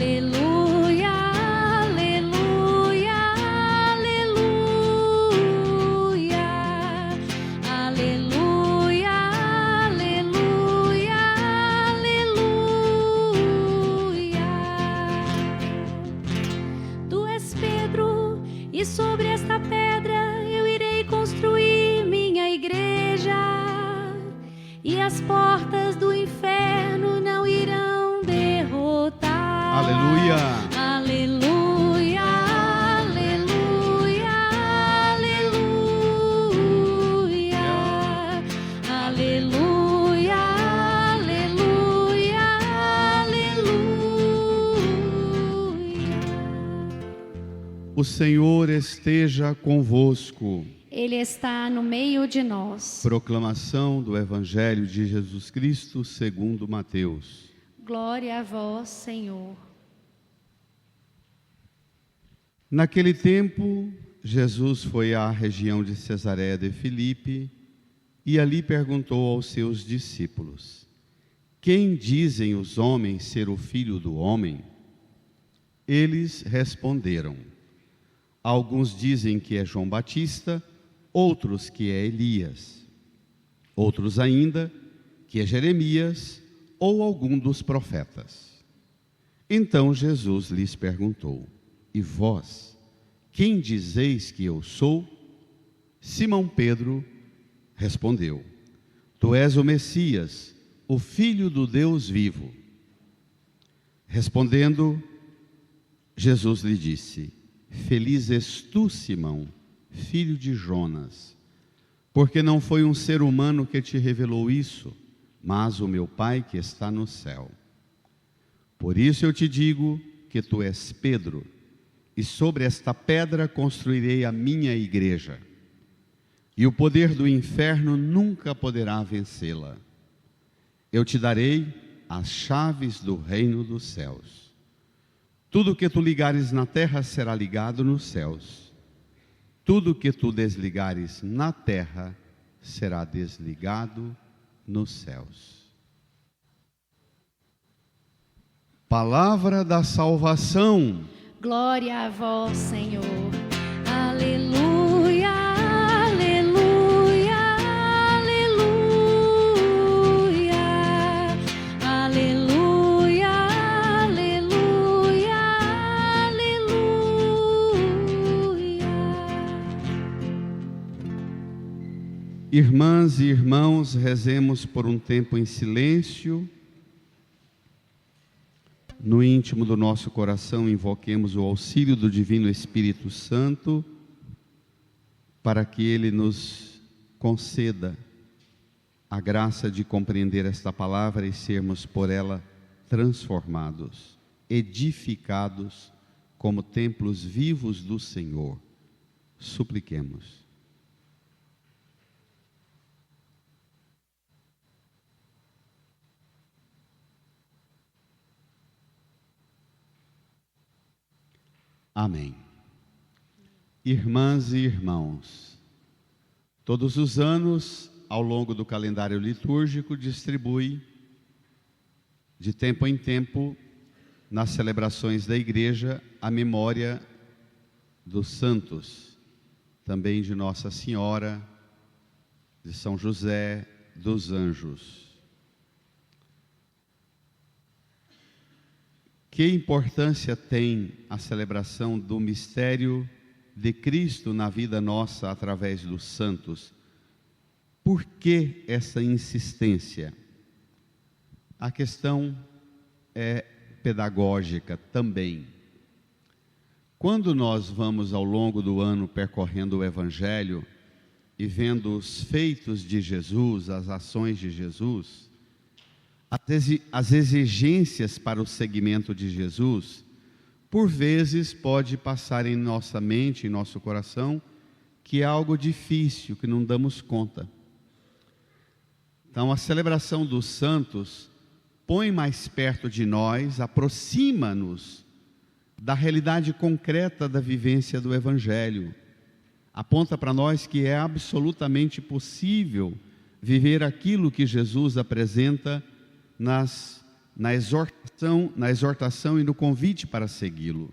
Aleluia, aleluia, aleluia, aleluia, aleluia, aleluia. Tu és Pedro, e sobre esta pedra eu irei construir minha igreja, e as portas do inferno não irão derrotar. Aleluia. Aleluia, aleluia, aleluia, aleluia, aleluia, aleluia. O Senhor esteja convosco. Ele está no meio de nós. Proclamação do Evangelho de Jesus Cristo segundo Mateus. Glória a vós, Senhor. Naquele tempo, Jesus foi à região de Cesareia de Filipe e ali perguntou aos seus discípulos: quem dizem os homens ser o Filho do Homem? Eles responderam: alguns dizem que é João Batista, outros que é Elias, outros ainda que é Jeremias ou algum dos profetas. Então Jesus lhes perguntou: e vós, quem dizeis que eu sou? Simão Pedro respondeu: tu és o Messias, o Filho do Deus vivo. Respondendo, Jesus lhe disse: feliz és tu, Simão, filho de Jonas, porque não foi um ser humano que te revelou isso, mas o meu Pai que está no céu. Por isso eu te digo que tu és Pedro, e sobre esta pedra construirei a minha igreja, e o poder do inferno nunca poderá vencê-la. Eu te darei as chaves do reino dos céus. Tudo que tu ligares na terra será ligado nos céus. Tudo que tu desligares na terra será desligado nos céus. Palavra da salvação. Glória a vós, Senhor. Aleluia, aleluia, aleluia, aleluia, aleluia, aleluia. Irmãs e irmãos, rezemos por um tempo em silêncio. No íntimo do nosso coração, invoquemos o auxílio do Divino Espírito Santo, para que Ele nos conceda a graça de compreender esta palavra e sermos por ela transformados, edificados como templos vivos do Senhor. Supliquemos. Amém. Irmãs e irmãos, todos os anos, ao longo do calendário litúrgico, distribui, de tempo em tempo, nas celebrações da igreja, a memória dos santos, também de Nossa Senhora, de São José, dos anjos. Que importância tem a celebração do mistério de Cristo na vida nossa através dos santos? Por que essa insistência? A questão é pedagógica também. Quando nós vamos ao longo do ano percorrendo o Evangelho e vendo os feitos de Jesus, as ações de Jesus, as exigências para o seguimento de Jesus, por vezes pode passar em nossa mente, em nosso coração, que é algo difícil, que não damos conta. Então a celebração dos santos põe mais perto de nós, aproxima-nos da realidade concreta da vivência do Evangelho. Aponta para nós que é absolutamente possível viver aquilo que Jesus apresenta nas na exortação e no convite para segui-lo.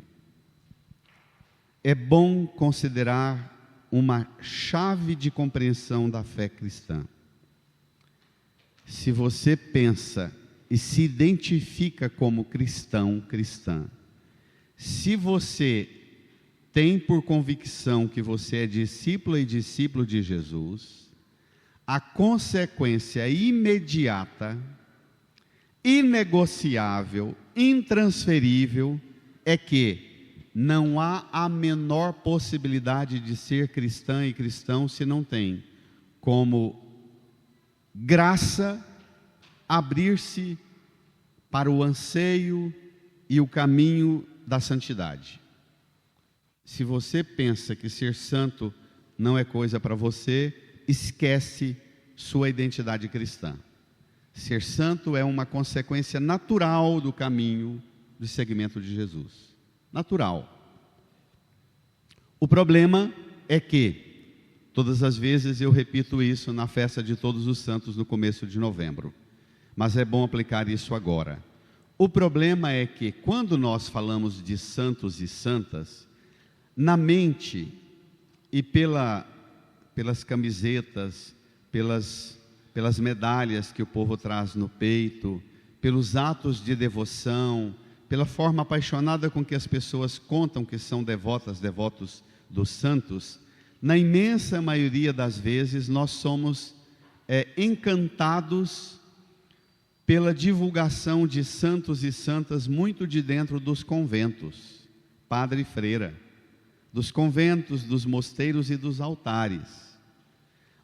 É bom considerar uma chave de compreensão da fé cristã. Se você pensa e se identifica como cristão, cristã, se você tem por convicção que você é discípulo e discípulo de Jesus, a consequência imediata, inegociável, intransferível, é que não há a menor possibilidade de ser cristã e cristão se não tem como graça abrir-se para o anseio e o caminho da santidade. Se você pensa que ser santo não é coisa para você, esquece sua identidade cristã. Ser santo é uma consequência natural do caminho de seguimento de Jesus. Natural. O problema é que, todas as vezes eu repito isso na festa de Todos os Santos no começo de novembro, mas é bom aplicar isso agora. O problema é que, quando nós falamos de santos e santas, na mente e pelas camisetas, pelas medalhas que o povo traz no peito, pelos atos de devoção, pela forma apaixonada com que as pessoas contam que são devotos dos santos, na imensa maioria das vezes nós somos encantados pela divulgação de santos e santas muito de dentro dos conventos, padre e freira, dos conventos, dos mosteiros e dos altares.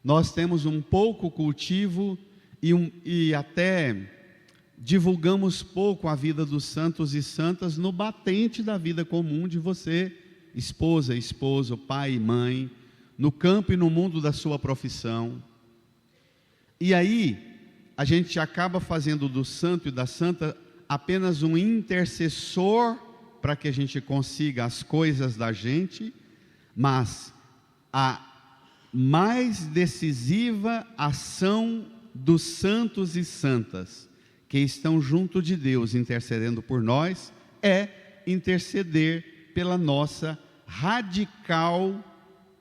Nós temos um pouco cultivo e até divulgamos pouco a vida dos santos e santas no batente da vida comum de você, esposa, esposo, pai e mãe, no campo e no mundo da sua profissão. E aí, a gente acaba fazendo do santo e da santa apenas um intercessor para que a gente consiga as coisas da gente, mas a mais decisiva ação dos santos e santas que estão junto de Deus intercedendo por nós é interceder pela nossa radical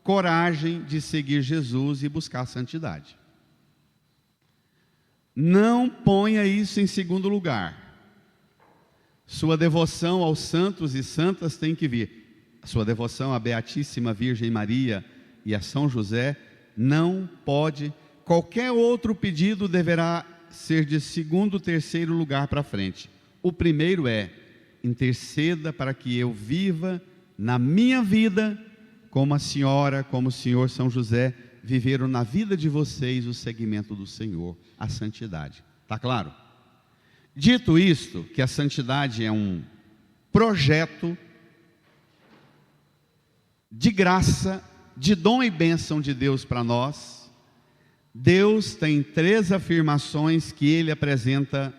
coragem de seguir Jesus e buscar a santidade. Não ponha isso em segundo lugar. Sua devoção aos santos e santas tem que vir. A sua devoção à Beatíssima Virgem Maria e a São José não pode. Qualquer outro pedido deverá ser de segundo, terceiro lugar para frente. O primeiro é: interceda para que eu viva na minha vida como a senhora, como o senhor São José viveram na vida de vocês o seguimento do Senhor, a santidade. Está claro? Dito isto, que a santidade é um projeto de graça, de dom e bênção de Deus para nós, Deus tem 3 afirmações que Ele apresenta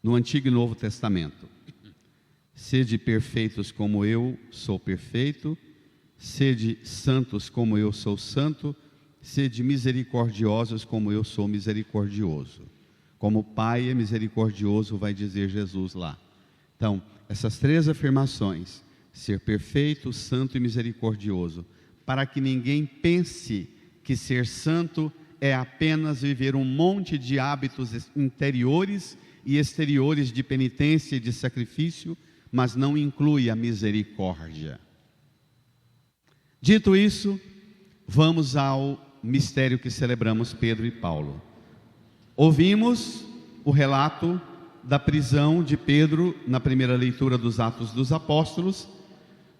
no Antigo e Novo Testamento. Sede perfeitos como eu sou perfeito, sede santos como eu sou santo, sede misericordiosos como eu sou misericordioso. Como o Pai é misericordioso, vai dizer Jesus lá. Então, essas 3 afirmações, ser perfeito, santo e misericordioso, para que ninguém pense que ser santo é apenas viver um monte de hábitos interiores e exteriores de penitência e de sacrifício, mas não inclui a misericórdia. Dito isso, vamos ao mistério que celebramos Pedro e Paulo. Ouvimos o relato da prisão de Pedro na primeira leitura dos Atos dos Apóstolos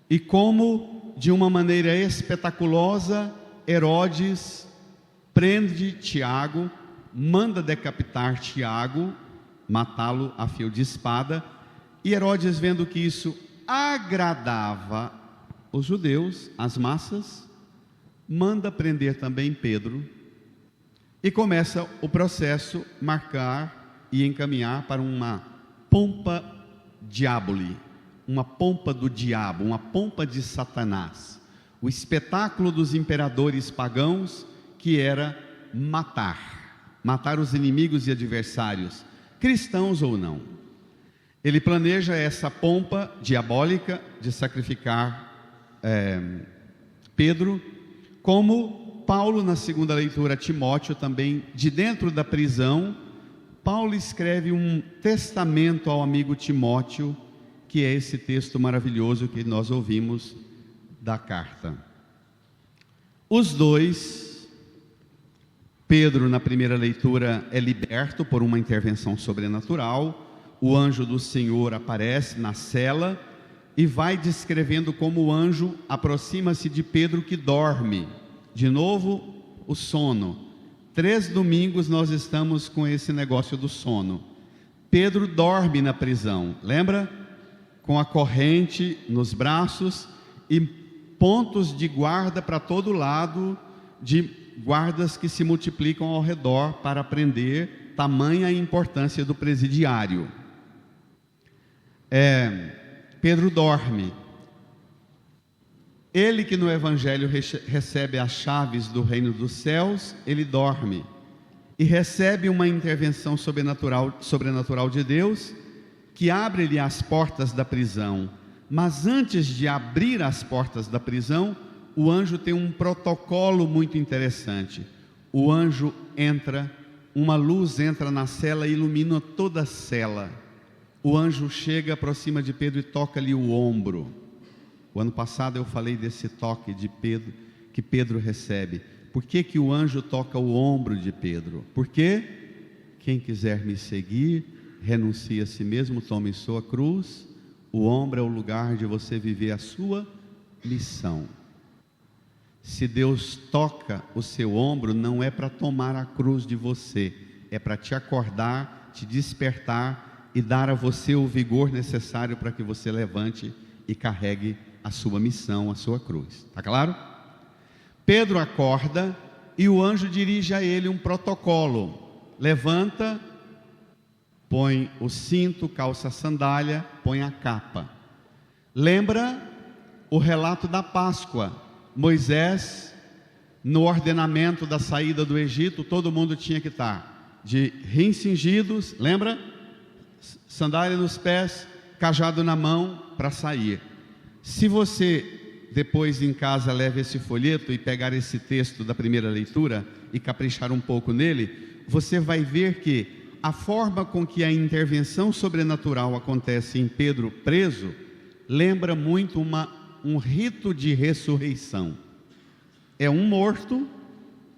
e como, de uma maneira espetaculosa, Herodes prende Tiago, manda decapitar Tiago, matá-lo a fio de espada, e Herodes, vendo que isso agradava os judeus, as massas, manda prender também Pedro e começa o processo marcar e encaminhar para uma pompa diaboli, uma pompa do diabo, uma pompa de Satanás, o espetáculo dos imperadores pagãos, que era matar os inimigos e adversários, cristãos ou não. Ele planeja essa pompa diabólica de sacrificar Pedro, como Paulo, na segunda leitura a Timóteo, também de dentro da prisão, Paulo escreve um testamento ao amigo Timóteo, que é esse texto maravilhoso que nós ouvimos da carta. Os dois, Pedro na primeira leitura é liberto por uma intervenção sobrenatural, o anjo do Senhor aparece na cela e vai descrevendo como o anjo aproxima-se de Pedro que dorme. De novo, o sono. 3 domingos nós estamos com esse negócio do sono. Pedro dorme na prisão, lembra? Com a corrente nos braços e pontos de guarda para todo lado, de guardas que se multiplicam ao redor para prender, tamanha a importância do presidiário. Pedro dorme. Ele que no Evangelho recebe as chaves do reino dos céus, ele dorme e recebe uma intervenção sobrenatural de Deus, que abre-lhe as portas da prisão. Mas antes de abrir as portas da prisão, o anjo tem um protocolo muito interessante. O anjo entra, uma luz entra na cela e ilumina toda a cela. O anjo chega, aproxima de Pedro e toca-lhe o ombro. O ano passado eu falei desse toque de Pedro, que Pedro recebe. Por que o anjo toca o ombro de Pedro? Porque quem quiser me seguir, renuncie a si mesmo, tome sua cruz. O ombro é o lugar de você viver a sua missão. Se Deus toca o seu ombro, não é para tomar a cruz de você, é para te acordar, te despertar e dar a você o vigor necessário para que você levante e carregue a sua missão, a sua cruz. Está claro? Pedro acorda e o anjo dirige a ele um protocolo. Levanta, põe o cinto, calça a sandália, põe a capa. Lembra o relato da Páscoa. Moisés, no ordenamento da saída do Egito, todo mundo tinha que estar de rins cingidos, lembra? Sandália nos pés, cajado na mão para sair. Se você depois em casa leva esse folheto e pegar esse texto da primeira leitura e caprichar um pouco nele, você vai ver que a forma com que a intervenção sobrenatural acontece em Pedro preso, lembra muito um rito de ressurreição. É um morto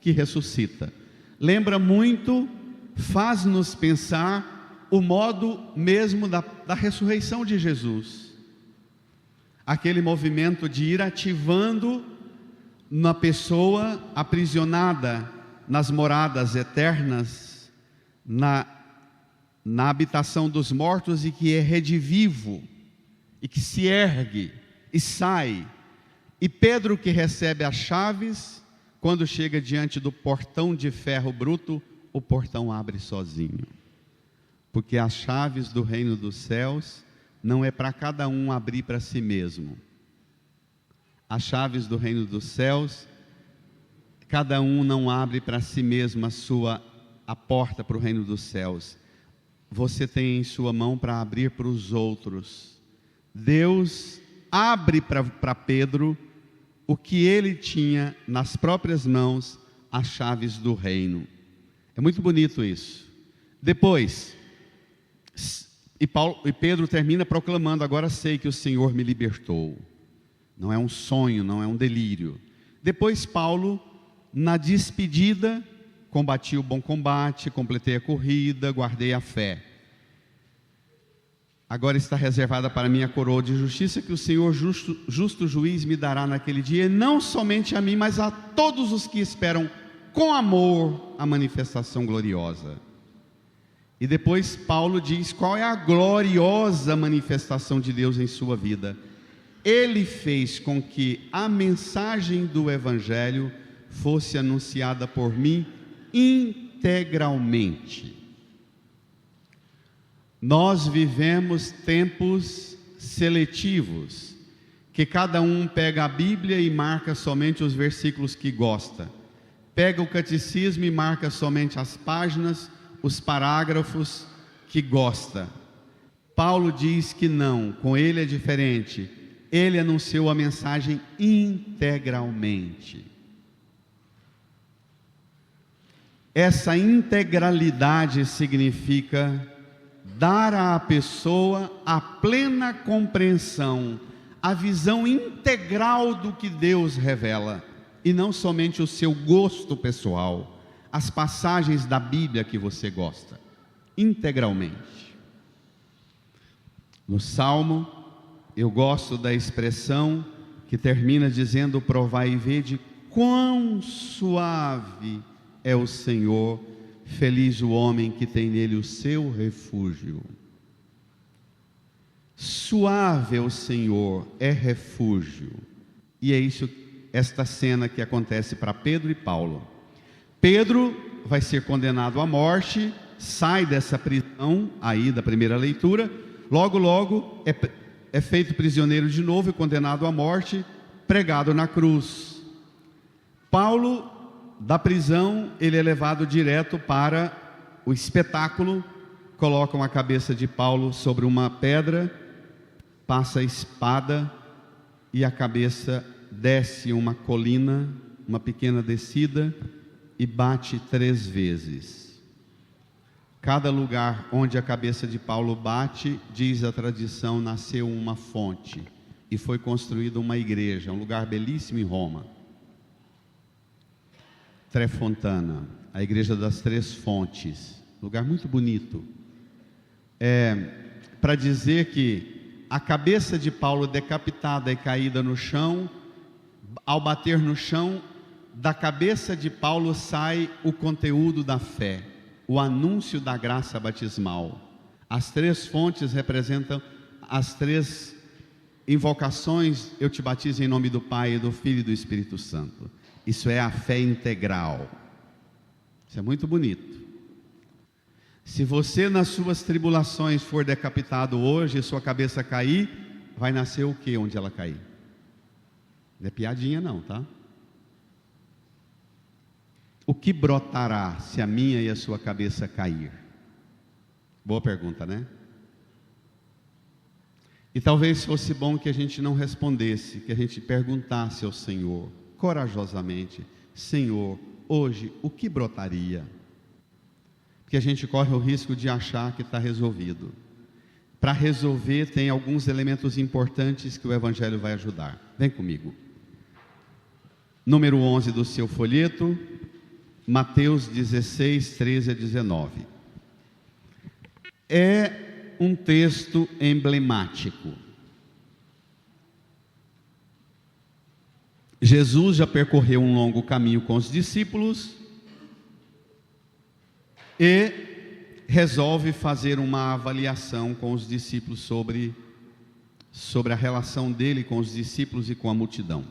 que ressuscita. Lembra muito, faz-nos pensar o modo mesmo da ressurreição de Jesus. Aquele movimento de ir ativando na pessoa aprisionada nas moradas eternas, na habitação dos mortos, e que é redivivo, e que se ergue e sai. E Pedro, que recebe as chaves, quando chega diante do portão de ferro bruto, o portão abre sozinho, porque as chaves do reino dos céus não é para cada um abrir para si mesmo. As chaves do reino dos céus, cada um não abre para si mesmo a porta para o reino dos céus. Você tem em sua mão para abrir para os outros. Deus abre para Pedro o que ele tinha nas próprias mãos, as chaves do reino. É muito bonito isso. Depois, e Pedro termina proclamando: agora sei que o Senhor me libertou. Não é um sonho, não é um delírio. Depois Paulo, na despedida, combati o bom combate, completei a corrida, guardei a fé. Agora está reservada para mim a coroa de justiça, que o Senhor justo juiz me dará naquele dia, e não somente a mim, mas a todos os que esperam com amor a manifestação gloriosa. E depois Paulo diz qual é a gloriosa manifestação de Deus em sua vida. Ele fez com que a mensagem do Evangelho fosse anunciada por mim integralmente. Nós vivemos tempos seletivos, que cada um pega a Bíblia e marca somente os versículos que gosta, pega o catecismo e marca somente as páginas, os parágrafos que gosta. Paulo diz que não, com ele é diferente. Ele anunciou a mensagem integralmente. Essa integralidade significa dar à pessoa a plena compreensão, a visão integral do que Deus revela, e não somente o seu gosto pessoal, as passagens da Bíblia que você gosta, integralmente. No Salmo, eu gosto da expressão que termina dizendo: provai e vede quão suave é o Senhor, feliz o homem que tem nele o seu refúgio. Suave é o Senhor, é refúgio. E é isso, esta cena que acontece para Pedro e Paulo. Pedro vai ser condenado à morte, sai dessa prisão aí da primeira leitura, logo é feito prisioneiro de novo e condenado à morte, pregado na cruz. Paulo, da prisão, ele é levado direto para o espetáculo, colocam a cabeça de Paulo sobre uma pedra, passa a espada e a cabeça desce uma colina, uma pequena descida, e bate 3 vezes. Cada lugar onde a cabeça de Paulo bate, diz a tradição, nasceu uma fonte e foi construída uma igreja, um lugar belíssimo em Roma. Tre Fontana, a igreja das 3 fontes, lugar muito bonito. Para dizer que a cabeça de Paulo decapitada e caída no chão, ao bater no chão, da cabeça de Paulo sai o conteúdo da fé, o anúncio da graça batismal. As 3 fontes representam as 3 invocações: eu te batizo em nome do Pai, do Filho e do Espírito Santo. Isso é a fé integral. Isso é muito bonito. Se você nas suas tribulações for decapitado hoje e sua cabeça cair, vai nascer o que onde ela cair? Não é piadinha não, tá? O que brotará se a minha e a sua cabeça cair? Boa pergunta, né? E talvez fosse bom que a gente não respondesse, que a gente perguntasse ao Senhor, corajosamente: Senhor, hoje o que brotaria? Porque a gente corre o risco de achar que está resolvido. Para resolver, tem alguns elementos importantes que o Evangelho vai ajudar. Vem comigo. Número 11 do seu folheto, Mateus 16, 13 a 19. É um texto emblemático. Jesus já percorreu um longo caminho com os discípulos e resolve fazer uma avaliação com os discípulos sobre a relação dele com os discípulos e com a multidão.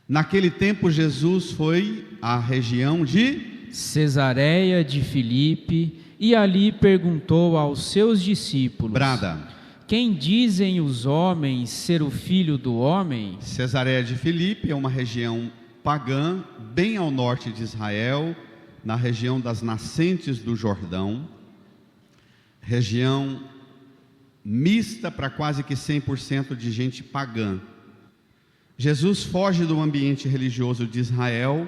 Naquele tempo, Jesus foi à região de Cesareia de Filipe e ali perguntou aos seus discípulos: Brada. Quem dizem os homens ser o Filho do Homem? Cesareia de Filipe é uma região pagã, bem ao norte de Israel, na região das nascentes do Jordão, região mista para quase que 100% de gente pagã. Jesus foge do ambiente religioso de Israel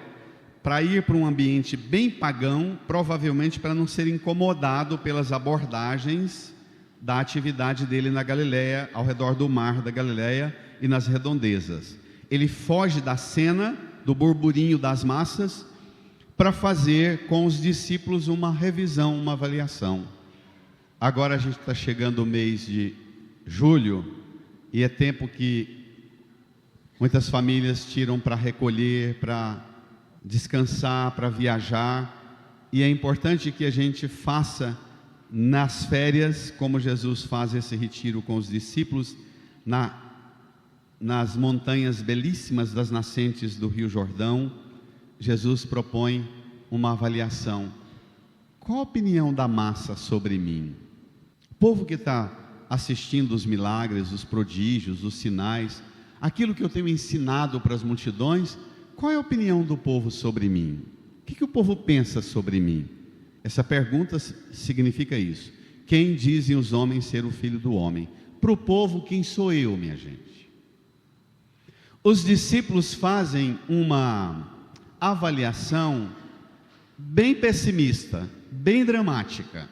para ir para um ambiente bem pagão, provavelmente para não ser incomodado pelas abordagens da atividade dele na Galileia, ao redor do mar da Galileia e nas redondezas. Ele foge da cena, do burburinho das massas, para fazer com os discípulos uma revisão, uma avaliação. Agora a gente está chegando o mês de julho e é tempo que muitas famílias tiram para recolher, para descansar, para viajar, e é importante que a gente faça nas férias, como Jesus faz esse retiro com os discípulos, nas montanhas belíssimas das nascentes do Rio Jordão. Jesus propõe uma avaliação. Qual a opinião da massa sobre mim? O povo que está assistindo os milagres, os prodígios, os sinais, aquilo que eu tenho ensinado para as multidões, qual é a opinião do povo sobre mim? O que o povo pensa sobre mim? Essa pergunta significa isso. Quem dizem os homens ser o Filho do Homem? Para o povo, quem sou eu, minha gente? Os discípulos fazem uma avaliação bem pessimista, bem dramática.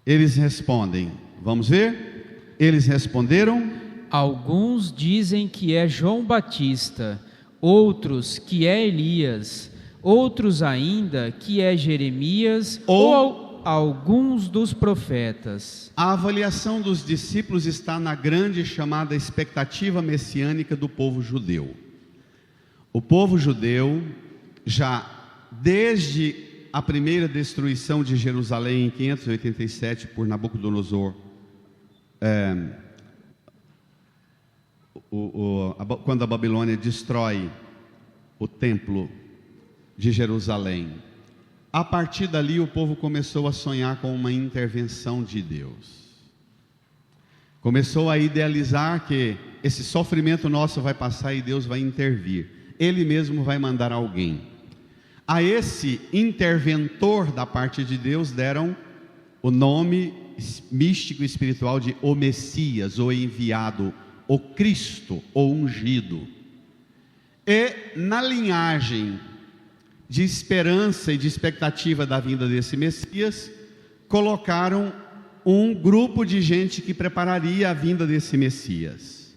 Eles respondem, vamos ver? Eles responderam: alguns dizem que é João Batista, outros que é Elias, outros ainda que é Jeremias ou alguns dos profetas. A avaliação dos discípulos está na grande chamada expectativa messiânica do povo judeu. O povo judeu, já desde a primeira destruição de Jerusalém em 587 por Nabucodonosor, quando a Babilônia destrói o templo de Jerusalém, a partir dali o povo começou a sonhar com uma intervenção de Deus. Começou a idealizar que esse sofrimento nosso vai passar e Deus vai intervir. Ele mesmo vai mandar alguém. A esse interventor da parte de Deus deram o nome místico e espiritual de o Messias, o enviado, o Cristo, o ungido. E na linhagem de esperança e de expectativa da vinda desse Messias, colocaram um grupo de gente que prepararia a vinda desse Messias,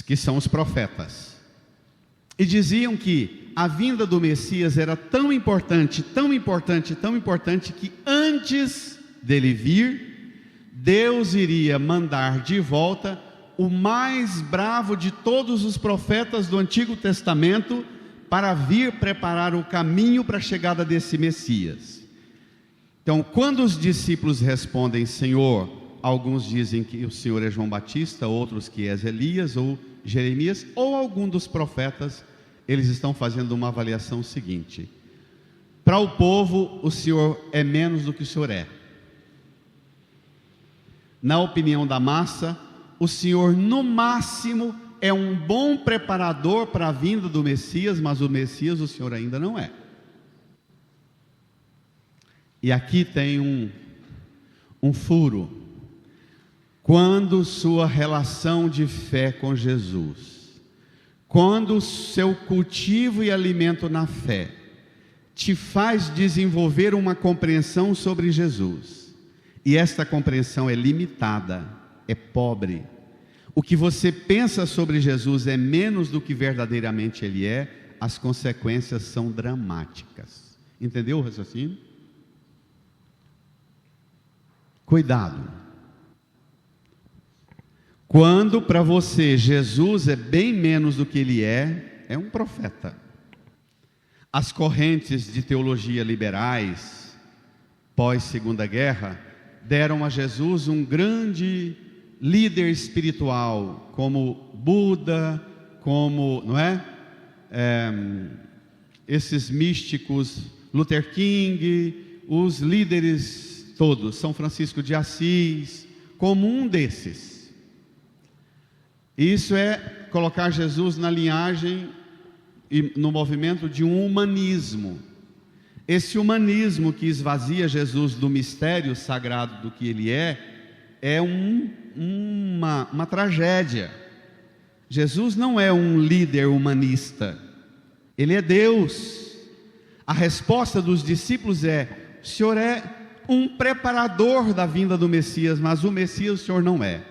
que são os profetas. E diziam que a vinda do Messias era tão importante, tão importante, tão importante, que antes dele vir, Deus iria mandar de volta o mais bravo de todos os profetas do Antigo Testamento, para vir preparar o caminho para a chegada desse Messias. Então, quando os discípulos respondem, Senhor, alguns dizem que o Senhor é João Batista, outros que és Elias ou Jeremias, ou algum dos profetas, eles estão fazendo uma avaliação seguinte: para o povo, o Senhor é menos do que o Senhor é. Na opinião da massa, o Senhor, no máximo, é um bom preparador para a vinda do Messias, mas o Messias o Senhor ainda não é. E aqui tem um furo. Quando sua relação de fé com Jesus, quando o seu cultivo e alimento na fé te faz desenvolver uma compreensão sobre Jesus, e esta compreensão é limitada, é pobre, o que você pensa sobre Jesus é menos do que verdadeiramente Ele é, as consequências são dramáticas. Entendeu o raciocínio? Cuidado. Quando para você Jesus é bem menos do que Ele é um profeta. As correntes de teologia liberais, pós-Segunda Guerra, deram a Jesus um grande líder espiritual, como Buda, como, não é? Esses místicos, Luther King, os líderes todos, São Francisco de Assis, como um desses. Isso é colocar Jesus na linhagem e no movimento de um humanismo. Esse humanismo que esvazia Jesus do mistério sagrado do que Ele é uma tragédia. Jesus não é um líder humanista, Ele é Deus. A resposta dos discípulos é: o Senhor é um preparador da vinda do Messias, mas o Messias o Senhor não é.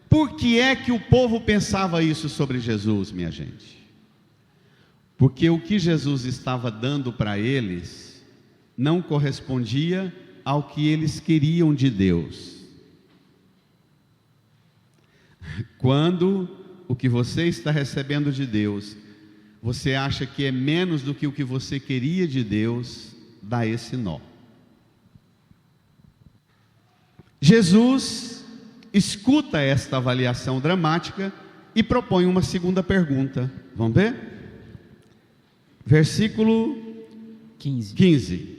Por que é que o povo pensava isso sobre Jesus, minha gente? Porque o que Jesus estava dando para eles não correspondia ao que eles queriam de Deus. Quando o que você está recebendo de Deus, você acha que é menos do que o que você queria de Deus, dá esse nó. Jesus escuta esta avaliação dramática e propõe uma segunda pergunta. Vamos ver? Versículo 15.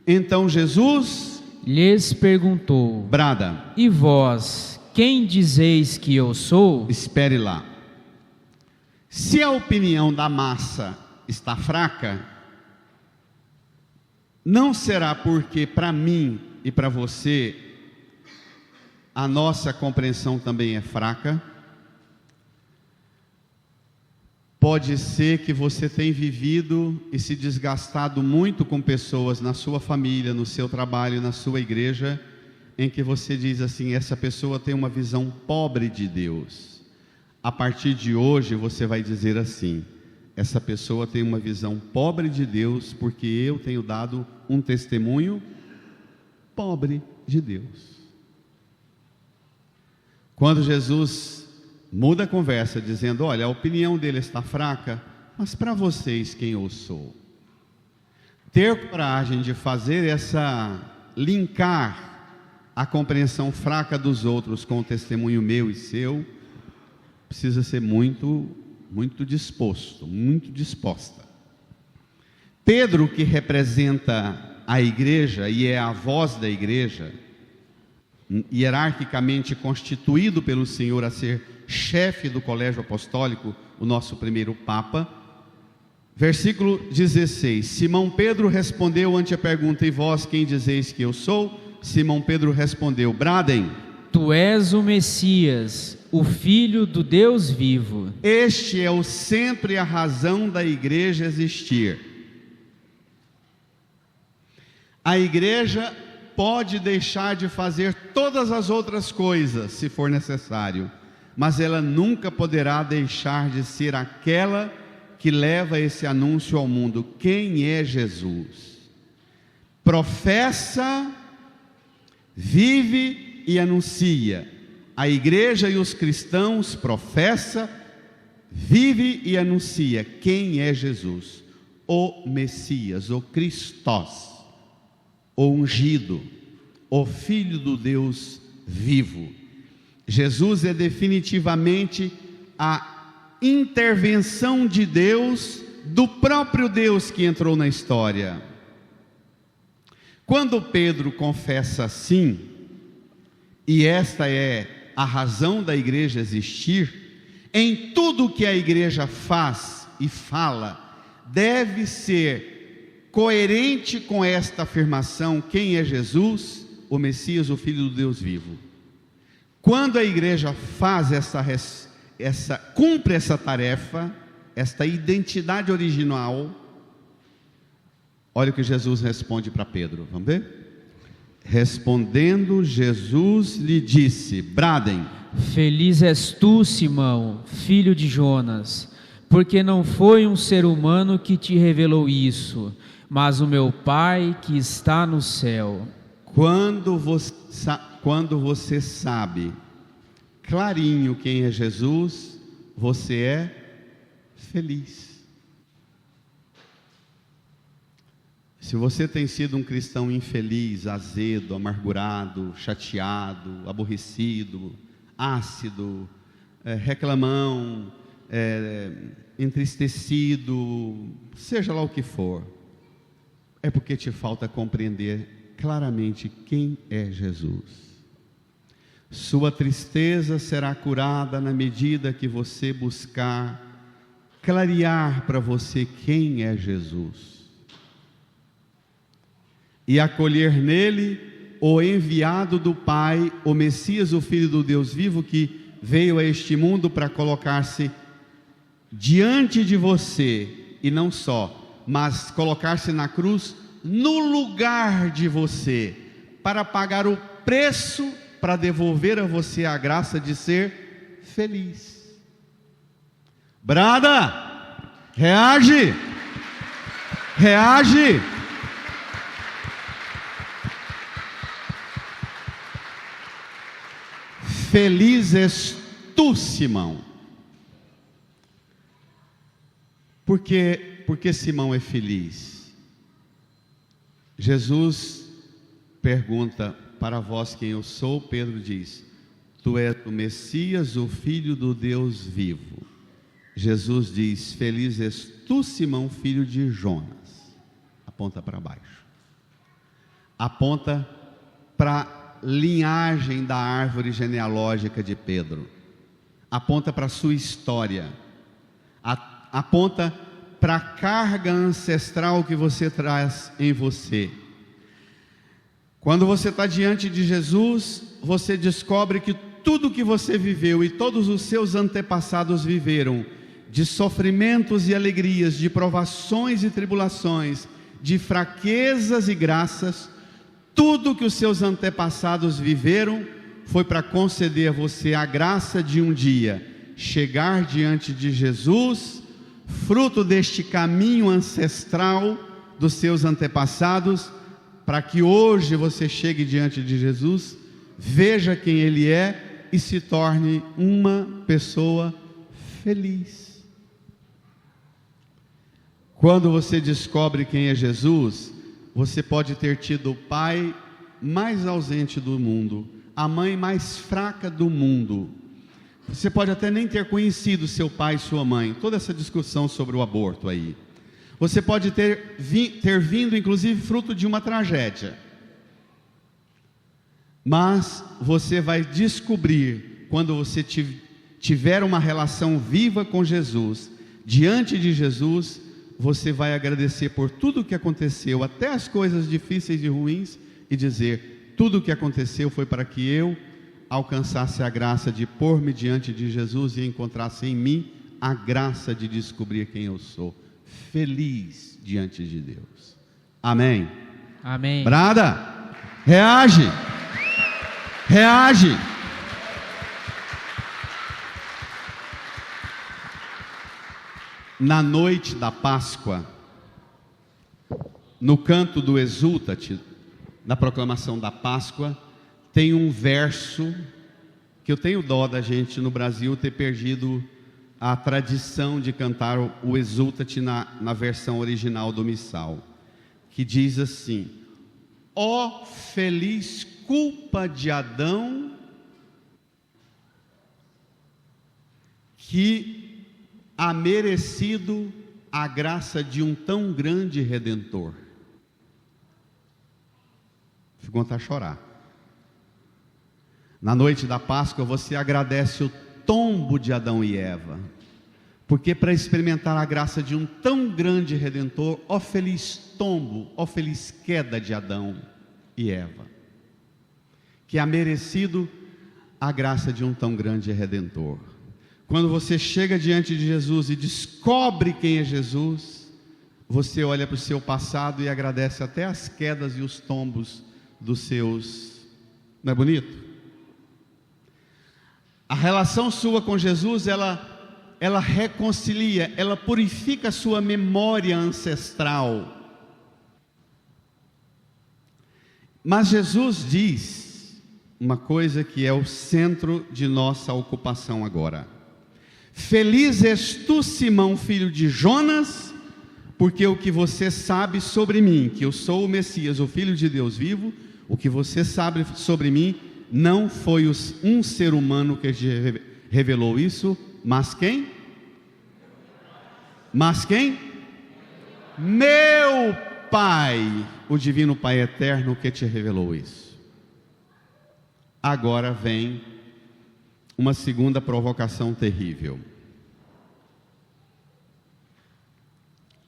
Então Jesus lhes perguntou: brada, e vós, quem dizeis que eu sou? Espere lá. Se a opinião da massa está fraca, não será porque para mim e para você a nossa compreensão também é fraca? Pode ser que você tenha vivido e se desgastado muito com pessoas na sua família, no seu trabalho, na sua igreja, em que você diz assim: essa pessoa tem uma visão pobre de Deus. A partir de hoje você vai dizer assim: essa pessoa tem uma visão pobre de Deus, porque eu tenho dado um testemunho pobre de Deus. Quando Jesus muda a conversa, dizendo: olha, a opinião dele está fraca, mas para vocês quem eu sou? Ter coragem de fazer linkar a compreensão fraca dos outros com o testemunho meu e seu, precisa ser muito disposto, muito disposta. Pedro, que representa a igreja e é a voz da igreja, hierarquicamente constituído pelo Senhor a ser chefe do colégio apostólico, o nosso primeiro Papa. Versículo 16: Simão Pedro respondeu ante a pergunta: e vós quem dizeis que eu sou? Simão Pedro respondeu: bradem. Tu és o Messias, o Filho do Deus vivo. Este é o centro e a razão da igreja existir. A igreja pode deixar de fazer todas as outras coisas, se for necessário, mas ela nunca poderá deixar de ser aquela que leva esse anúncio ao mundo. Quem é Jesus? Professa, vive e anuncia. A igreja e os cristãos professa, vive e anuncia quem é Jesus, o Messias, o Christos, o ungido, o Filho do Deus vivo. Jesus é definitivamente a intervenção de Deus, do próprio Deus que entrou na história. Quando Pedro confessa assim, e esta é a razão da igreja existir, em tudo que a igreja faz e fala, deve ser coerente com esta afirmação: quem é Jesus? O Messias, o Filho do Deus vivo. Quando a igreja faz cumpre essa tarefa, esta identidade original, olha o que Jesus responde para Pedro, vamos ver? Respondendo, Jesus lhe disse: bradem. Feliz és tu, Simão, filho de Jonas, porque não foi um ser humano que te revelou isso, mas o meu Pai que está no céu. Quando você sabe clarinho quem é Jesus, você é feliz. Se você tem sido um cristão infeliz, azedo, amargurado, chateado, aborrecido, ácido, reclamão, entristecido, seja lá o que for, é porque te falta compreender claramente quem é Jesus. Sua tristeza será curada na medida que você buscar clarear para você quem é Jesus e acolher nele o enviado do Pai, o Messias, o Filho do Deus vivo, que veio a este mundo para colocar-se diante de você, e não só, mas colocar-se na cruz no lugar de você, para pagar o preço para devolver a você a graça de ser feliz. Brada, reage, reage. Feliz és tu, Simão. Por que Simão é feliz? Jesus pergunta: para vós quem eu sou? Pedro diz: tu és o Messias, o Filho do Deus vivo. Jesus diz: feliz és tu, Simão, filho de Jonas. Aponta para baixo. Aponta para linhagem da árvore genealógica de Pedro, aponta para a sua história, aponta para a carga ancestral que você traz em você. Quando você está diante de Jesus, você descobre que tudo que você viveu e todos os seus antepassados viveram, de sofrimentos e alegrias, de provações e tribulações, de fraquezas e graças, tudo que os seus antepassados viveram foi para conceder a você a graça de um dia chegar diante de Jesus, fruto deste caminho ancestral dos seus antepassados, para que hoje você chegue diante de Jesus, veja quem Ele é e se torne uma pessoa feliz. Quando você descobre quem é Jesus, você pode ter tido o pai mais ausente do mundo, a mãe mais fraca do mundo. Você pode até nem ter conhecido seu pai e sua mãe, toda essa discussão sobre o aborto aí. Você pode ter vindo, inclusive, fruto de uma tragédia. Mas você vai descobrir, quando você tiver uma relação viva com Jesus, diante de Jesus, você vai agradecer por tudo o que aconteceu, até as coisas difíceis e ruins, e dizer: tudo o que aconteceu foi para que eu alcançasse a graça de pôr-me diante de Jesus e encontrasse em mim a graça de descobrir quem eu sou. Feliz diante de Deus. Amém? Amém. Brada, reage. Reage. Na noite da Páscoa, no canto do Exulta-te, na proclamação da Páscoa, tem um verso que eu tenho dó da gente no Brasil ter perdido a tradição de cantar o Exulta-te na versão original do missal, que diz assim: ó feliz culpa de Adão, que há merecido a graça de um tão grande Redentor. Fico com vontade de chorar. Na noite da Páscoa você agradece o tombo de Adão e Eva, porque para experimentar a graça de um tão grande Redentor, ó feliz tombo, ó feliz queda de Adão e Eva, que há merecido a graça de um tão grande Redentor. Quando você chega diante de Jesus e descobre quem é Jesus, você olha para o seu passado e agradece até as quedas e os tombos dos seus. Não é bonito? A relação sua com Jesus, ela reconcilia, ela purifica a sua memória ancestral. Mas Jesus diz uma coisa que é o centro de nossa ocupação agora: feliz és tu, Simão, filho de Jonas, porque o que você sabe sobre mim, que eu sou o Messias, o Filho de Deus vivo, o que você sabe sobre mim, não foi um ser humano que te revelou isso, mas quem? Mas quem? Meu Pai, o Divino Pai Eterno, que te revelou isso. Agora vem uma segunda provocação terrível.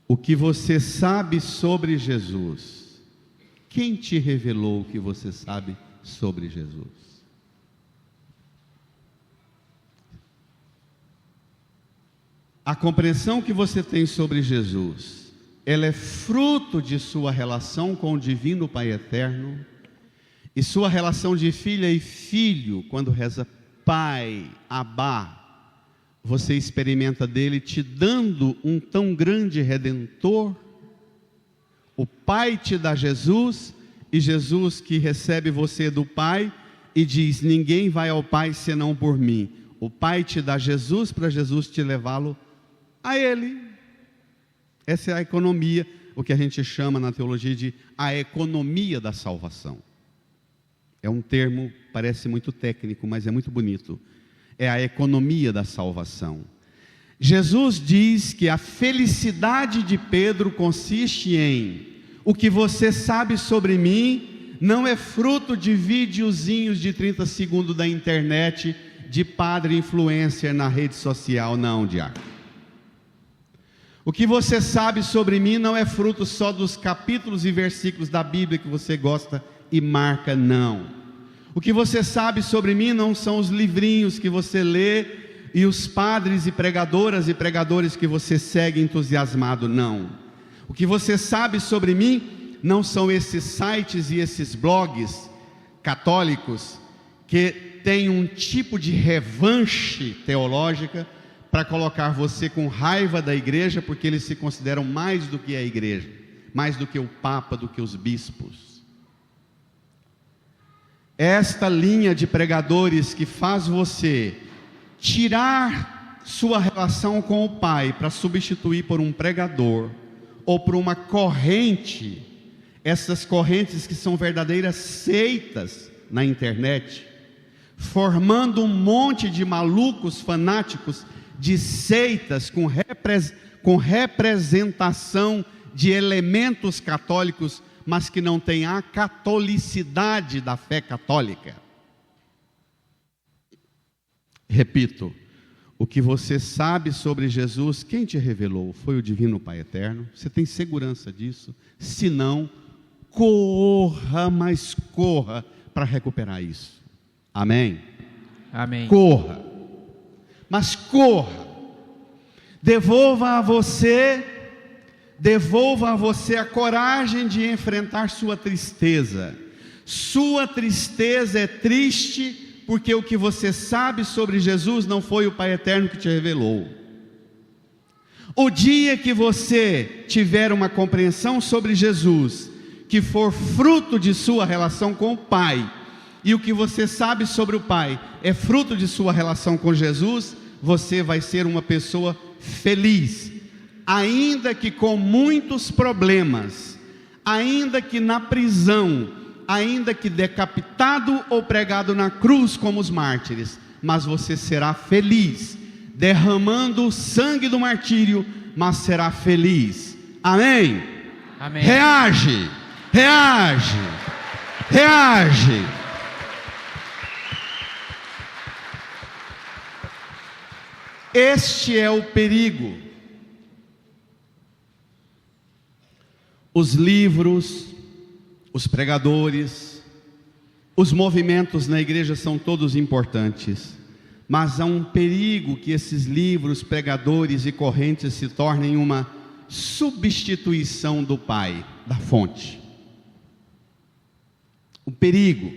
O que você sabe sobre Jesus? Quem te revelou o que você sabe sobre Jesus? A compreensão que você tem sobre Jesus, ela é fruto de sua relação com o Divino Pai Eterno, e sua relação de filha e filho, quando reza Pai, Abá, você experimenta dele te dando um tão grande Redentor. O Pai te dá Jesus, e Jesus que recebe você do Pai e diz: ninguém vai ao Pai senão por mim. O Pai te dá Jesus para Jesus te levá-lo a Ele. Essa é a economia, o que a gente chama na teologia de a economia da salvação. É um termo, parece muito técnico, mas é muito bonito. É a economia da salvação. Jesus diz que a felicidade de Pedro consiste em: o que você sabe sobre mim não é fruto de videozinhos de 30 segundos da internet, de padre influencer na rede social, não, diácono. O que você sabe sobre mim não é fruto só dos capítulos e versículos da Bíblia que você gosta e marca, não. O que você sabe sobre mim não são os livrinhos que você lê e os padres e pregadoras e pregadores que você segue entusiasmado, não. O que você sabe sobre mim não são esses sites e esses blogs católicos que têm um tipo de revanche teológica para colocar você com raiva da igreja, porque eles se consideram mais do que a igreja, mais do que o Papa, do que os bispos. Esta linha de pregadores que faz você tirar sua relação com o Pai para substituir por um pregador ou por uma corrente, essas correntes que são verdadeiras seitas na internet, formando um monte de malucos fanáticos de seitas com representação de elementos católicos, mas que não tem a catolicidade da fé católica. Repito, o que você sabe sobre Jesus, quem te revelou? Foi o Divino Pai Eterno. Você tem segurança disso? Se não, corra, mas corra para recuperar isso. Amém? Amém. Corra, mas corra. Devolva a você a coragem de enfrentar sua tristeza. Sua tristeza é triste porque o que você sabe sobre Jesus não foi o Pai Eterno que te revelou. O dia que você tiver uma compreensão sobre Jesus, que for fruto de sua relação com o Pai, e o que você sabe sobre o Pai é fruto de sua relação com Jesus, você vai ser uma pessoa feliz, ainda que com muitos problemas, ainda que na prisão, ainda que decapitado ou pregado na cruz como os mártires, mas você será feliz, derramando o sangue do martírio, mas será feliz. Amém? Amém. Reage, reage, reage. Este é o perigo. Os livros, os pregadores, os movimentos na igreja são todos importantes, mas há um perigo que esses livros, pregadores e correntes se tornem uma substituição do Pai, da fonte. O perigo,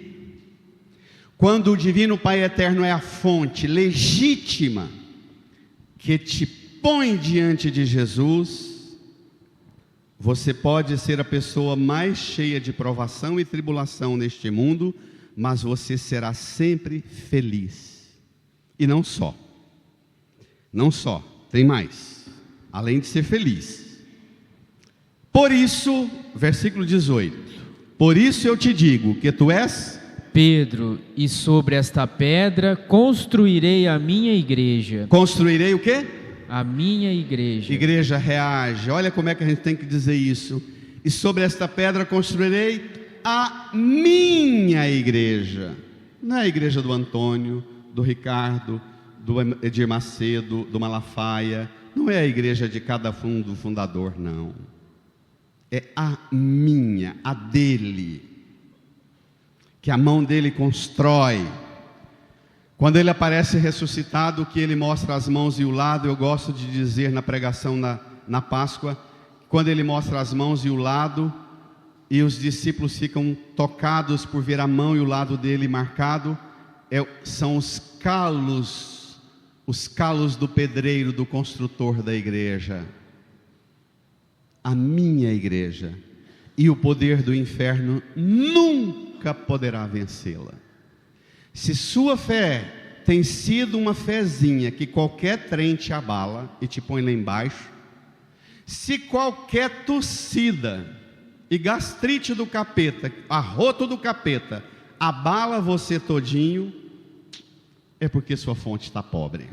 quando o Divino Pai Eterno é a fonte legítima que te põe diante de Jesus, você pode ser a pessoa mais cheia de provação e tribulação neste mundo, mas você será sempre feliz. E não só, tem mais, além de ser feliz. Por isso, versículo 18, por isso eu te digo que tu és Pedro, e sobre esta pedra construirei a minha igreja. Construirei o quê? A minha igreja. Igreja, reage. Olha como é que a gente tem que dizer isso. E sobre esta pedra construirei a minha igreja. Não é a igreja do Antônio, do Ricardo, do Edir Macedo, do Malafaia. Não é a igreja de cada fundador, não. É a minha, a dele, que a mão dele constrói. Quando ele aparece ressuscitado, que ele mostra as mãos e o lado, eu gosto de dizer na pregação na Páscoa, quando ele mostra as mãos e o lado, e os discípulos ficam tocados por ver a mão e o lado dele marcado, são os calos do pedreiro, do construtor da igreja. A minha igreja. E o poder do inferno nunca poderá vencê-la. Se sua fé tem sido uma fezinha que qualquer trem te abala e te põe lá embaixo, se qualquer tossida e gastrite do capeta, arroto do capeta, abala você todinho, é porque sua fonte está pobre.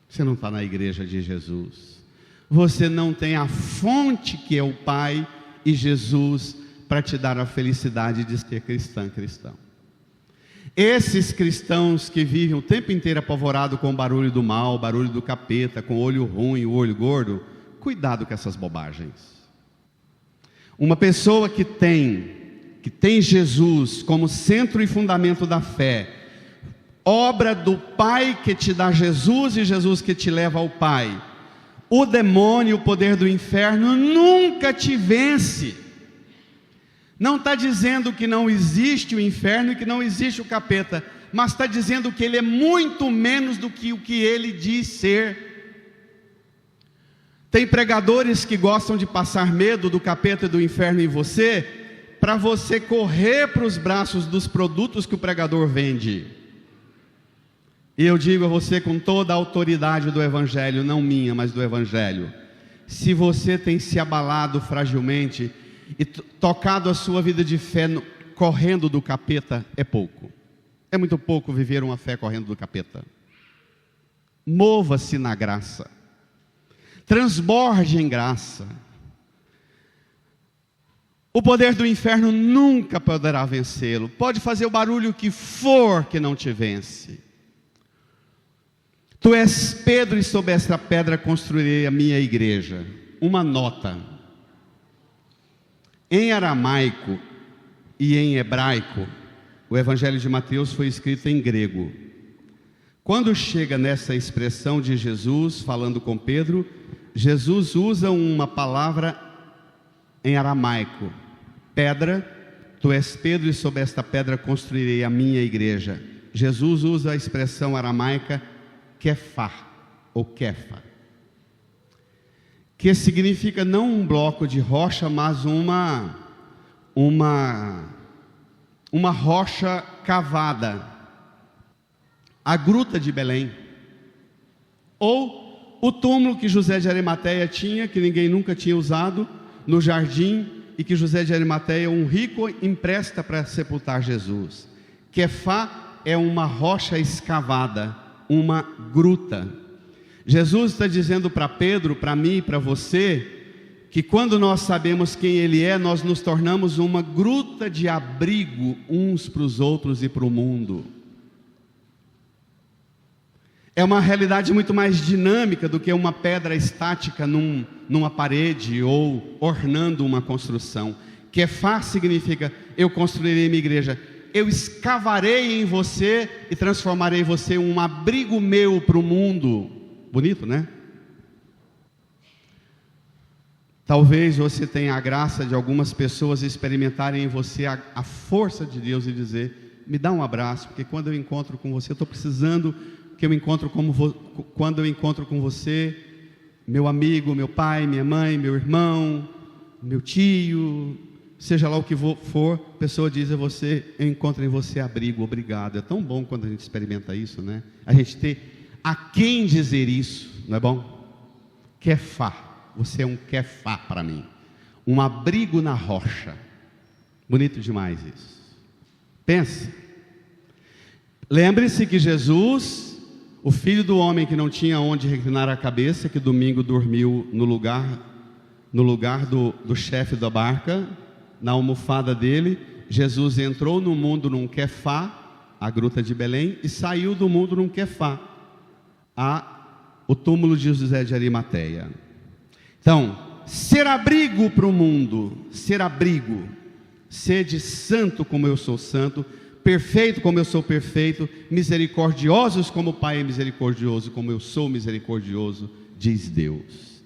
Você não está na igreja de Jesus. Você não tem a fonte que é o Pai e Jesus para te dar a felicidade de ser cristão. Esses cristãos que vivem o tempo inteiro apavorado com o barulho do mal, o barulho do capeta, com o olho ruim, o olho gordo, cuidado com essas bobagens. Uma pessoa que tem Jesus como centro e fundamento da fé, obra do Pai que te dá Jesus e Jesus que te leva ao Pai, o demônio, o poder do inferno nunca te vence. Não está dizendo que não existe o inferno e que não existe o capeta, mas está dizendo que ele é muito menos do que o que ele diz ser. Tem pregadores que gostam de passar medo do capeta e do inferno em você, para você correr para os braços dos produtos que o pregador vende. E eu digo a você com toda a autoridade do Evangelho, não minha, mas do Evangelho: se você tem se abalado fragilmente e tocado a sua vida de fé correndo do capeta, é pouco. É muito pouco viver uma fé correndo do capeta. Mova-se na graça. Transborde em graça. O poder do inferno nunca poderá vencê-lo. Pode fazer o barulho que for, que não te vence. Tu és Pedro, e sobre esta pedra construirei a minha igreja. Uma nota: em aramaico e em hebraico, o Evangelho de Mateus foi escrito em grego. Quando chega nessa expressão de Jesus falando com Pedro, Jesus usa uma palavra em aramaico: pedra. Tu és Pedro, e sobre esta pedra construirei a minha igreja. Jesus usa a expressão aramaica Kefá, ou Kefa, que significa não um bloco de rocha, mas uma rocha cavada, a gruta de Belém, ou o túmulo que José de Arimateia tinha, que ninguém nunca tinha usado, no jardim, e que José de Arimateia, um rico, empresta para sepultar Jesus. Kefá é uma rocha escavada, uma gruta. Jesus está dizendo para Pedro, para mim e para você, que quando nós sabemos quem Ele é, nós nos tornamos uma gruta de abrigo uns para os outros e para o mundo. É uma realidade muito mais dinâmica do que uma pedra estática numa parede ou ornando uma construção. Kefá significa: eu construirei minha igreja. Eu escavarei em você e transformarei você em um abrigo meu para o mundo. Bonito, né? Talvez você tenha a graça de algumas pessoas experimentarem em você a força de Deus e dizer: me dá um abraço, porque quando eu encontro com você, eu estou precisando que quando eu encontro com você, meu amigo, meu pai, minha mãe, meu irmão, meu tio, seja lá o que for, a pessoa diz a você: eu encontro em você abrigo, obrigado. É tão bom quando a gente experimenta isso, né? A gente ter a quem dizer isso, não é bom? Kefá, você é um Kefá para mim, um abrigo na rocha. Bonito demais isso. Pensa. Lembre-se que Jesus, o filho do homem que não tinha onde reclinar a cabeça, que domingo dormiu no lugar do chefe da barca, na almofada dele, Jesus entrou no mundo num Kefá, a gruta de Belém, e saiu do mundo num Kefá, o túmulo de José de Arimateia. Então, ser abrigo para o mundo, ser abrigo, sede santo como eu sou santo, perfeito como eu sou perfeito, misericordiosos como o Pai é misericordioso, como eu sou misericordioso, diz Deus.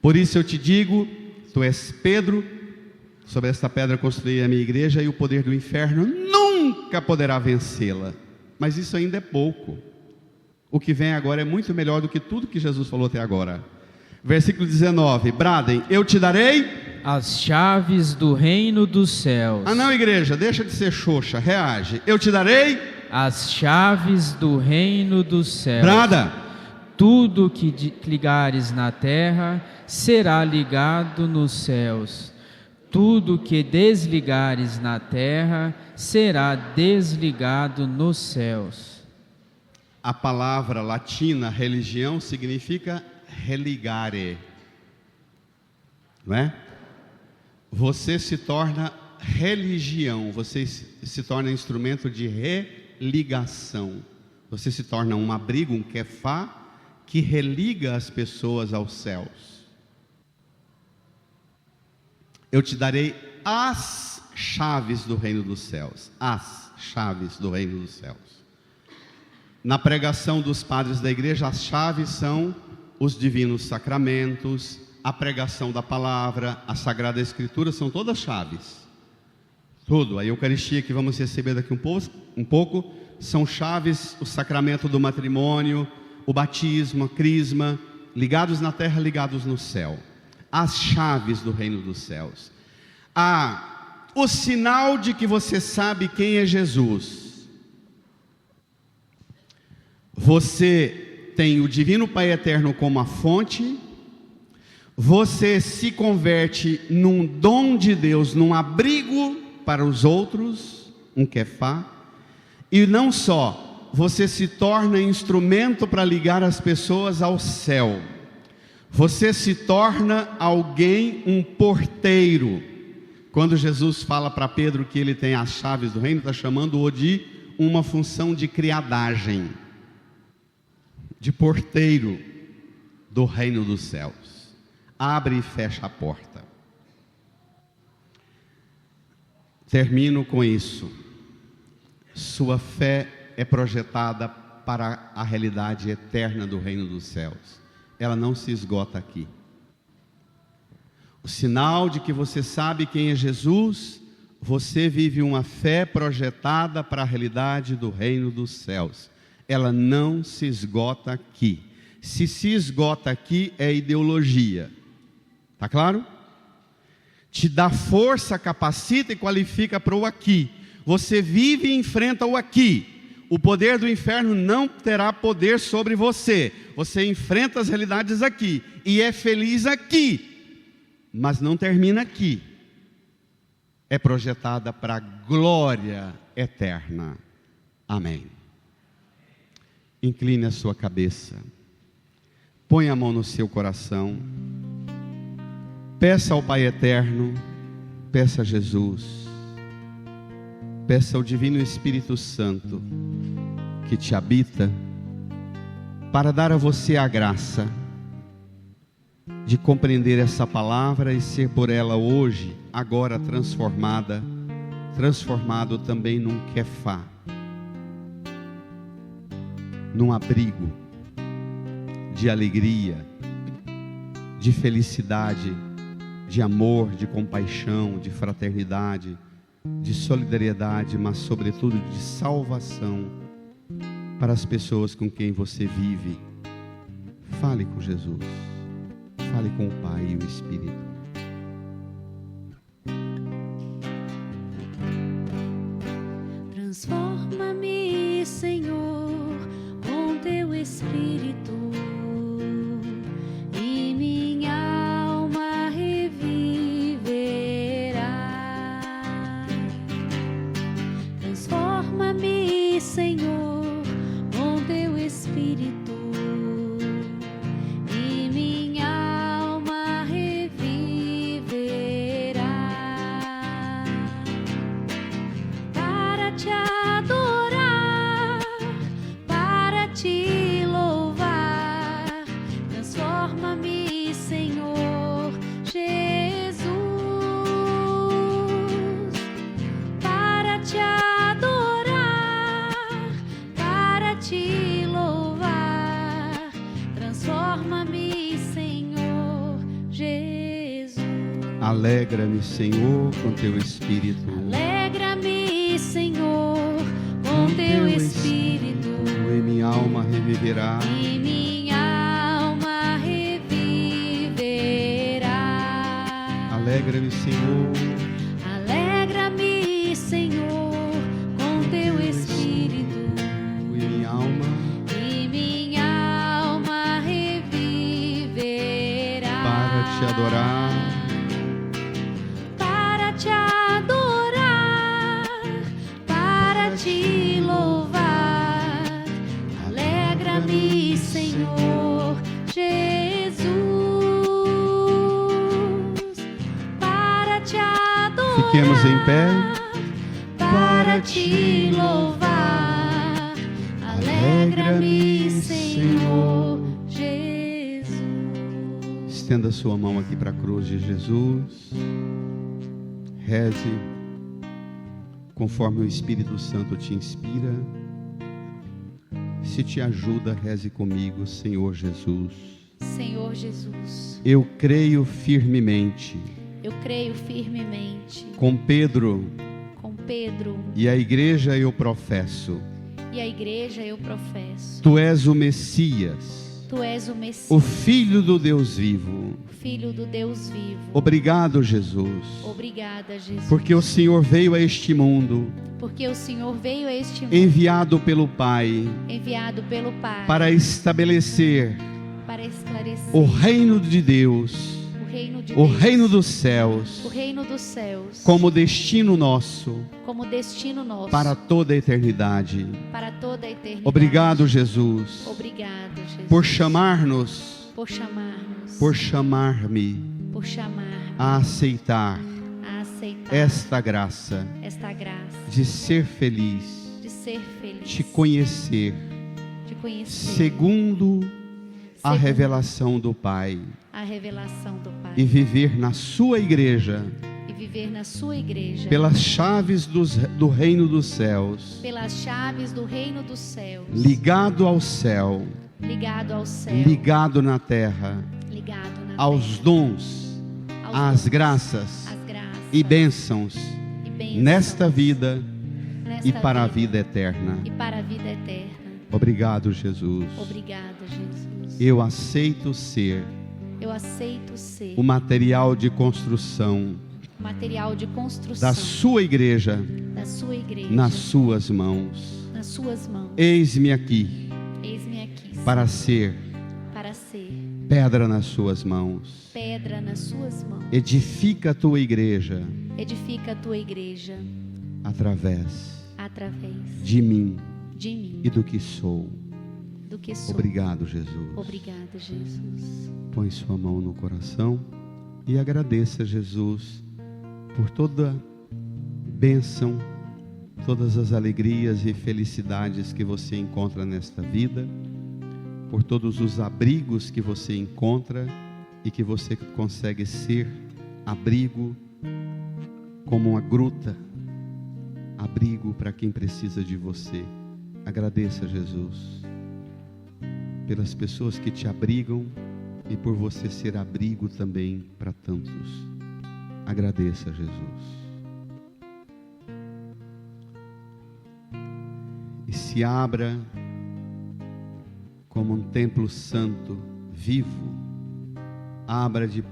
Por isso eu te digo: tu és Pedro, sobre esta pedra construirei a minha igreja, e o poder do inferno nunca poderá vencê-la. Mas isso ainda é pouco. O que vem agora é muito melhor do que tudo que Jesus falou até agora. Versículo 19: bradem: eu te darei as chaves do reino dos céus. Ah não, igreja, deixa de ser xoxa, reage. Eu te darei as chaves do reino dos céus. Brada: tudo que ligares na terra será ligado nos céus. Tudo que desligares na terra será desligado nos céus. A palavra latina religião significa religare, não é? Você se torna religião, você se torna instrumento de religação. Você se torna um abrigo, um Kefá, que religa as pessoas aos céus. eu te darei as chaves do reino dos céus. As chaves do reino dos céus. Na pregação dos padres da igreja, as chaves são os divinos sacramentos, a pregação da palavra, a Sagrada Escritura, são todas chaves. Tudo. A Eucaristia que vamos receber daqui um pouco, são chaves, o sacramento do matrimônio, o batismo, a crisma, ligados na terra, ligados no céu. As chaves do reino dos céus. O sinal de que você sabe quem é Jesus. Você tem o Divino Pai Eterno como a fonte. Você se converte num dom de Deus, num abrigo para os outros, um Kefá. E não só, você se torna instrumento para ligar as pessoas ao céu. Você se torna alguém, um porteiro. Quando Jesus fala para Pedro que ele tem as chaves do reino, está chamando-o de uma função de criadagem, de porteiro do reino dos céus. Abre e fecha a porta. Termino com isso. Sua fé é projetada para a realidade eterna do reino dos céus. Ela não se esgota aqui. O sinal de que você sabe quem é Jesus, você vive uma fé projetada para a realidade do reino dos céus. Ela não se esgota aqui. Se esgota aqui, é ideologia. Está claro? Te dá força, capacita e qualifica para o aqui. Você vive e enfrenta o aqui. O poder do inferno não terá poder sobre você. Você enfrenta as realidades aqui e é feliz aqui. Mas não termina aqui. É projetada para a glória eterna. Amém. Incline a sua cabeça. Põe a mão no seu coração. Peça ao Pai Eterno. Peça a Jesus. Peça ao Divino Espírito Santo que te habita para dar a você a graça de compreender essa palavra e ser por ela hoje, agora transformado também num Kefá, num abrigo de alegria, de felicidade, de amor, de compaixão, de fraternidade, de solidariedade, mas sobretudo de salvação para as pessoas com quem você vive. Fale com Jesus. Fale com o Pai e o Espírito. Transforma-me, Senhor, com teu Espírito, e minha alma reviverá. Transforma-me, Senhor, com teu Espírito. Alegra-me, Senhor, com teu Espírito. Alegra-me, Senhor, com teu Espírito. E minha alma reviverá. E minha alma reviverá. Alegra-me, Senhor. Alegra-me, Senhor, com teu Espírito. E minha alma. E minha alma reviverá. Para te adorar. Te louvar, alegra-me, Senhor Jesus, para te adorar, fiquemos em pé, para te louvar, alegra-me, Senhor Jesus. Estenda sua mão aqui para a cruz de Jesus. Reze conforme o Espírito Santo te inspira. Se te ajuda, reze comigo. Senhor Jesus. Senhor Jesus, Eu creio firmemente. eu creio firmemente. Com Pedro Com Pedro e a igreja eu professo. e a igreja eu professo. Tu és o Messias, Tu és o Messias, o Filho do Deus vivo. Filho do Deus vivo. Obrigado, Jesus, Obrigada, Jesus. porque o Senhor veio a este mundo, Porque o Senhor veio a este mundo, enviado pelo Pai, enviado pelo Pai, para estabelecer para esclarecer o reino de Deus, o reino de o Deus, reino dos céus, o reino dos céus, como destino nosso como destino nosso para toda a eternidade. para toda a eternidade. Obrigado, Jesus, Obrigado, Jesus, por chamar-nos, por chamar-nos, por chamar-me por chamar a aceitar a aceitar esta graça esta graça de ser feliz, de ser feliz, te conhecer de conhecer segundo a segundo revelação do Pai a revelação do Pai e viver na sua igreja e viver na sua igreja pelas chaves do reino dos céus, pelas chaves do reino dos céus, ligado ao céu, ligado ao céu, ligado na terra, ligado na aos terra, dons, aos às dons, graças às graças e bênçãos e bênçãos nesta vida nesta e para a vida eterna. e para a vida eterna. Obrigado, Jesus. Obrigada, Jesus. Eu aceito ser Eu aceito ser o material de construção material de construção da sua igreja da sua igreja nas suas mãos. nas suas mãos. Eis-me aqui Eis-me aqui, para ser para ser pedra nas suas mãos. pedra nas suas mãos. Edifica a tua igreja Edifica a tua igreja através através de mim de mim, e do que sou. do que sou. Obrigado, Jesus. Obrigada, Jesus. Põe sua mão no coração e agradeça, Jesus, por toda bênção, todas as alegrias e felicidades que você encontra nesta vida, por todos os abrigos que você encontra e que você consegue ser abrigo como uma gruta, abrigo para quem precisa de você. Agradeça, Jesus, pelas pessoas que te abrigam e por você ser abrigo também para tantos. Agradeça, Jesus. E se abra como um templo santo, vivo. Abra de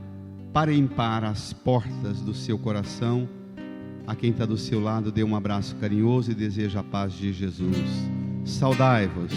par em par as portas do seu coração. A quem está do seu lado, dê um abraço carinhoso e deseja a paz de Jesus. Saudai-vos.